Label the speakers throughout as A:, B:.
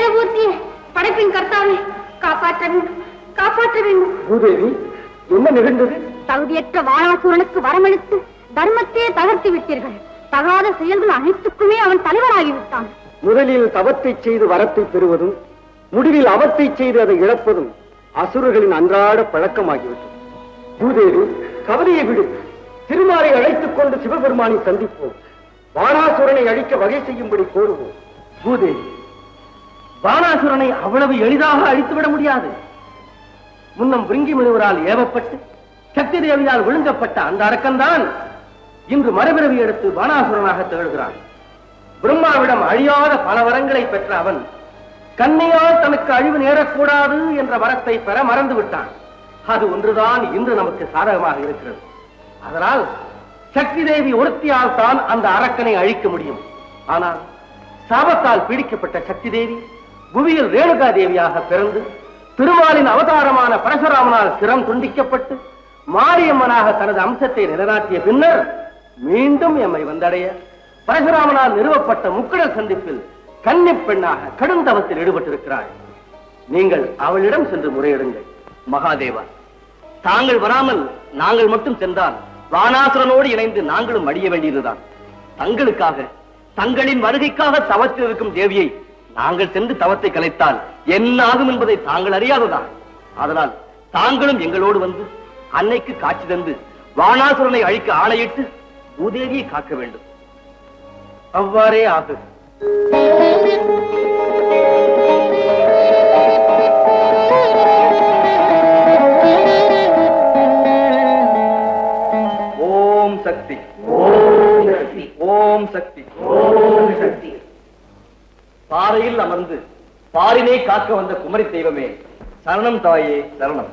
A: தேவூர்த்தியே, படைப்பின் கர்த்தாவே, காப்பாற்ற வேண்டும், காப்பாற்ற வேண்டும்.
B: பூதேவி, என்ன நிகழ்ந்தது?
A: தகுதியற்ற வானாசூரனுக்கு வரமளித்து தர்மத்தையே தகர்த்து விட்டீர்கள். தகாத செயல்கள் அனைத்துக்குமே அவன் தலைவராகிவிட்டான்.
B: முதலில் தவத்தை செய்து வரத்தை பெறுவதும், முடிவில் அவத்தை செய்து அதை இழப்பதும் அசுரர்களின் அன்றாட பழக்கமாகிவிட்டது. பூதேவி, கவலையை விடு. திருமாலை அழைத்துக் கொண்டு சிவபெருமானை சந்திப்போம். வானாசுரனை அழிக்க வகை செய்யும்படி கோருவோம்.
C: பூதேவி, வானாசுரனை அவ்வளவு எளிதாக அழித்துவிட முடியாது. முன்னம் விருங்கி முனிவரால் ஏவப்பட்டு சக்தி தேவியால் விழுங்கப்பட்ட அந்த அரக்கன்தான் இன்று மறுபிறவி எடுத்து வானாசுரனாக திகழ்கிறான். பிரம்மாவிடம் அழியாத பல வரங்களை பெற்ற அவன் கன்னியால் தனக்கு அழிவு நேரக்கூடாது என்ற வரத்தை பெற மறந்து விட்டான். அது ஒன்றுதான் இன்று நமக்கு சாதகமாக இருக்கிறது. அதனால் சக்தி தேவி ஒருத்தியால் தான் அந்த அரக்கனை அழிக்க முடியும். ஆனால் சாபத்தால் பீடிக்கப்பட்ட சக்தி தேவி புவியில் ரேணுகா தேவியாக பிறந்து திருமாலின் அவதாரமான பரசுராமனால் சிரம் துண்டிக்கப்பட்டு மாரியம்மனாக தனது அம்சத்தை நிலைநாட்டிய பின்னர் மீண்டும் எம்மை வந்தடைய பரசுராமனால் நிறுவப்பட்ட முக்கடல் சந்திப்பில் கன்னி பெண்ணாக கடுந்தவத்தில் ஈடுபட்டிருக்கிறாள். நீங்கள் அவளிடம் சென்று முறையிடுங்கள்.
D: மகாதேவா, தாங்கள் வராமல் நாங்கள் மட்டும் சென்றால் வானாசுரனோடு இணைந்து நாங்களும் அழிய வேண்டியதுதான். தங்களுக்காக, தங்களின் வருகைக்காக தவத்தில் இருக்கும் தேவியை நாங்கள் சென்று தவத்தை கலைத்தால் என்ன ஆகும் என்பதை தாங்கள் அறியாததான். அதனால் தாங்களும் எங்களோடு வந்து அன்னைக்கு காட்சி தந்து வானாசுரனை அழிக்க ஆணையிட்டு பூதேவியை காக்க வேண்டும்.
C: அவ்வாறே ஆகு. ஓம் சக்தி, ஓம் சக்தி, ஓம் சக்தி, ஓம் சக்தி.
D: பாறையில் அமர்ந்து பாரினை காக்க வந்த குமரி தெய்வமே, சரணம் தாயே சரணம்.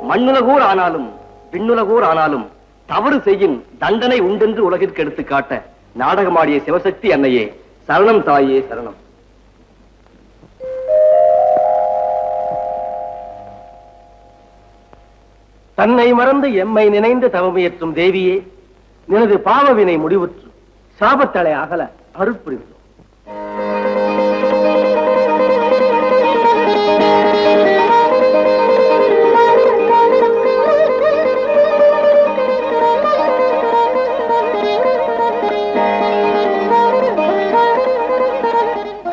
D: மண்ணுலகூர் ஆனாலும் விண்ணுலகூர் ஆனாலும் தவறு செய்யும் தண்டனை உண்டென்று உலகிற்கு எடுத்துக் காட்ட நாடகமாடிய சிவசக்தி அன்னையே, சரணம் தாயே சரணம்.
C: தன்னை மறந்து எம்மை நினைந்து தவமுயற்றும் தேவியே, எனது பாவவினை முடிவுற்று சாபத்தலை அகல அருட்புரிந்தோம்.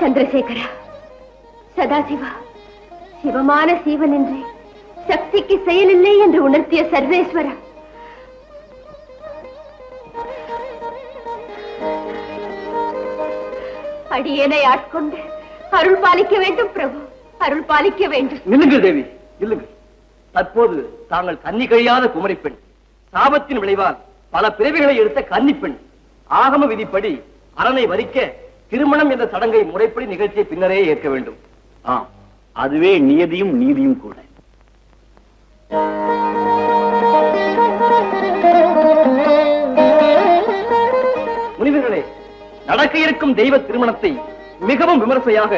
A: சந்திரசேகரா, சதாசிவா, சிவமான சீவன் என்று சக்திக்கு செயலில்லை என்று உணர்த்திய சர்வேஸ்வரா, அடியேனை ஆட்கொண்டு அருள் பாலிக்க வேண்டும் பிரபு, அருள் பாலிக்க வேண்டும்.
D: நில்லுங்கள் தேவி, நில்லுங்கள். தற்போது தாங்கள் கன்னி கழியாத குமரி பெண், சாபத்தின் விளைவால் பல பிறவிகளை எடுத்த கன்னி பெண். ஆகம விதிப்படி அரணை வரிக்க திருமணம் என்ற சடங்கை முறைப்படி நிகழ்ச்சியை பின்னரே ஏற்க வேண்டும்.
B: அதுவே நியதியும் நீதியும் கூட.
D: முனிவர்களே, நடக்க இருக்கும் தெய்வ திருமணத்தை மிகவும் விமர்சையாக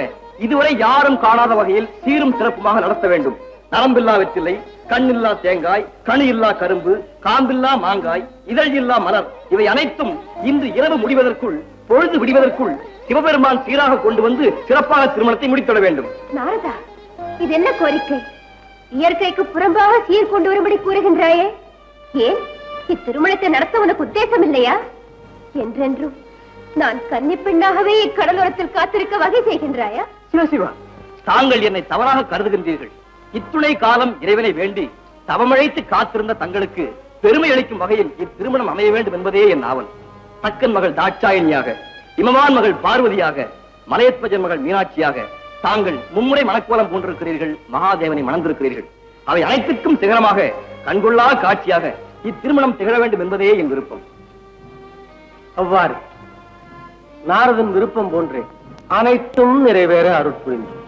D: இதுவரை யாரும் காணாத வகையில் சீரும் சிறப்புமாக நடத்த வேண்டும். நரம்பில்லா வெற்றிலை, கண்ணில்லா தேங்காய், கனி இல்லா கரும்பு, காம்பில்லா மாங்காய், இதழ் இல்லா மலர், இவை அனைத்தும் இன்று இரவு முடிவதற்குள், பொழுது விடுவதற்குள் சிவபெருமான் சீராக கொண்டு வந்து சிறப்பாக திருமணத்தை முடித்துவிட வேண்டும்.
A: நாரதா, இது என்ன கோரிக்கை? இயற்கைக்கு புறம்பாக சீர் கொண்டு வரும்படி கூறுகின்றாயே. ஏன் இத்திருமணத்தை நடத்த உனக்கு உத்தேசம் இல்லையா? என்றென்றும் நான் கன்னி பெண்ணாகவே இக்கடலோரத்தில் காத்திருக்க வகை செய்கின்றாயா?
D: சிவசிவா, தாங்கள் என்னை தவறாக கருதுகின்றீர்கள். இத்துணை காலம் இறைவனை வேண்டி தவமழைத்து காத்திருந்த தங்களுக்கு பெருமை அளிக்கும் வகையில் இத்திருமணம் அமைய வேண்டும் என்பதே என் ஆவல். தக்கன் மகள் தாட்சாயணியாக, இமவான் மகள் பார்வதியாக, மலையத்வஜன் மகள் மீனாட்சியாக தாங்கள் மும்முறை மனக்கோலம் போன்றிருக்கிறீர்கள். மகாதேவனை மணந்திருக்கிறீர்கள். அவை அனைத்துக்கும் சிகரமாக, கண்கொள்ளா காட்சியாக இத்திருமணம் திகழ வேண்டும் என்பதே என் விருப்பம்.
C: அவ்வாறு நாரதன் விருப்பம் போன்றே அனைத்தும் நிறைவேற அருட்புரிந்தோம்.